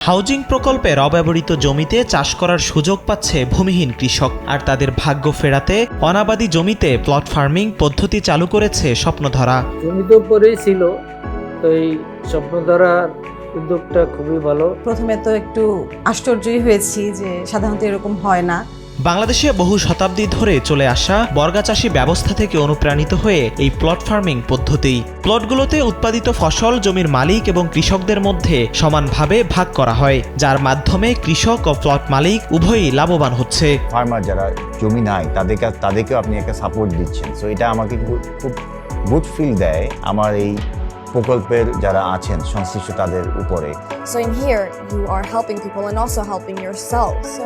Housing প্রকল্পের অব্যবহৃত জমিতে চাষ করার সুযোগ পাচ্ছে ভূমিহীন কৃষক। আর তাদের ভাগ্য ফেরাতে অনাবাদি জমিতে প্লট ফার্মিং পদ্ধতি চালু করেছে স্বপ্নধরা। জমি তো পরেই ছিল, তো এই স্বপ্নধরার উদ্যোগটা খুবই ভালো। প্রথমে তো একটু আশ্চর্যই হয়েছি যে সাধারণত এরকম হয় না। বাংলাদেশে বহু শতাব্দী ধরে চলে আসা বর্গাচাষী ব্যবস্থা থেকে অনুপ্রাণিত হয়ে এই প্লট ফার্মিং পদ্ধতি। প্লটগুলোতে উৎপাদিত ফসল জমির মালিক এবং কৃষকদের মধ্যে সমানভাবে ভাগ করা হয়, যার মাধ্যমে কৃষক ও প্লট মালিক উভয়ই লাভবান হচ্ছে। ফার্মার যারা জমি নাই তাদেরকেও আপনি একটা সাপোর্ট দিচ্ছেন, সো এটা আমাকে খুব গুড ফিল দেয় আমার এই প্রকল্পের যারা আছেন সংশ্লিষ্ট তাদের উপরে। So in here, you are helping people and also helping yourself. So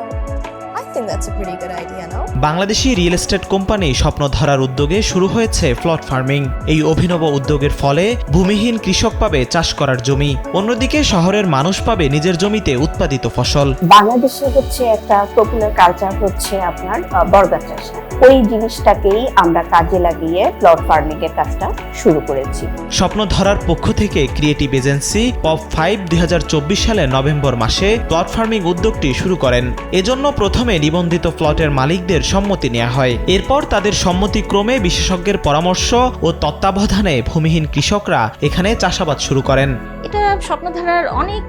I think that's a pretty good idea, no? Bangladeshi real estate company স্বপ্নধরার উদ্যোগে শুরু হয়েছে প্লট ফার্মিং। এই অভিনব উদ্যোগের ফলে ভূমিহীন কৃষক পাবে চাষ করার জমি, অন্যদিকে শহরের মানুষ পাবে নিজের জমিতে উৎপাদিত ফসল। বাংলাদেশে হচ্ছে একটা পপুলার কালচার হচ্ছে আপনার বর্গা চাষ। ওই জিনিসটাকেই আমরা কাজে লাগিয়ে প্লট ফার্মিং এর কাজটা শুরু করেছি। স্বপ্নধরার পক্ষ থেকে ক্রিয়েটিভ এজেন্সি POP5 2024 সালের নভেম্বর মাসে প্লট ফার্মিং উদ্যোগটি শুরু করেন। এজন্য প্রথমে নিবন্ধিত প্লটের মালিকদের সম্মতি নেওয়া হয়। এরপর তাদের সম্মতিক্রমে বিশেষজ্ঞের পরামর্শ ও তত্ত্বাবধানে ভূমিহীন কৃষকরা এখানে চাষাবাদ শুরু করেন। এটা স্বপ্নধারার অনেক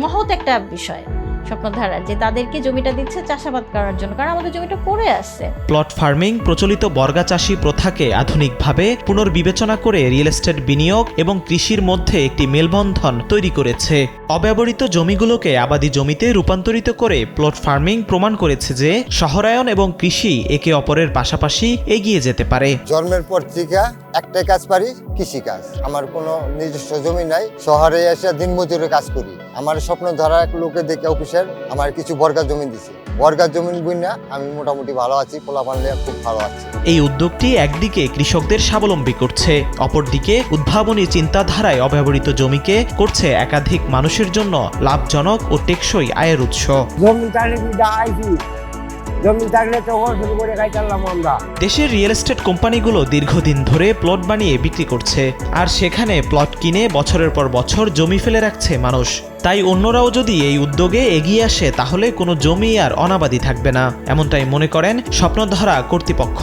মহৎ একটা বিষয়। স্বপ্নধারা যে তাদেরকে জমিটা দিচ্ছে চাষাবাদ করার জন্য, কারণ আমাদের জমিটা পড়ে আছে। প্লট ফার্মিং প্রচলিত বর্গাচাষী প্রথাকে আধুনিকভাবে পুনর্বিবেচনা করে রিয়েল এস্টেট বিনিয়োগ এবং কৃষির মধ্যে একটি মেলবন্ধন তৈরি করেছে। অব্যবহৃত জমিগুলোকে আবাদি জমিতে রূপান্তরিত করে প্লট ফার্মিং প্রমাণ করেছে যে শহরায়ন এবং কৃষি একে অপরের পাশাপাশি এগিয়ে যেতে পারে। জন্মের পর থেকে একটাই কাজ পারি, কৃষি কাজ। আমার কোনো নিজস্ব জমি নাই, শহরে এসে দিনমজুরের কাজ করি। আমার স্বপ্ন ধরা এক লোকে দেখে অফিসের আমার কিছু বর্গা জমি দিছে। বর্গা জমি বুঝনা আমি মোটামুটি ভালো আছি, পোলাপান নিয়ে খুব ভালো আছি। এই উদ্যোগটি একদিকে কৃষকদের স্বাবলম্বী করছে, অপরদিকে উদ্ভাবনী চিন্তাধারায় অব্যবহৃত জমিকে করছে একাধিক মানুষের জন্য লাভজনক ও টেকসই আয়ের উৎস। দেশের রিয়েল এস্টেট কোম্পানিগুলো দীর্ঘদিন ধরে প্লট বানিয়ে বিক্রি করছে, আর সেখানে প্লট কিনে বছরের পর বছর জমি ফেলে রাখছে মানুষ। তাই অন্যরাও যদি এই উদ্যোগে এগিয়ে আসে তাহলে কোনো জমি আর অনাবাদি থাকবে না, এমনটাই মনে করেন স্বপ্নধরা কর্তৃপক্ষ।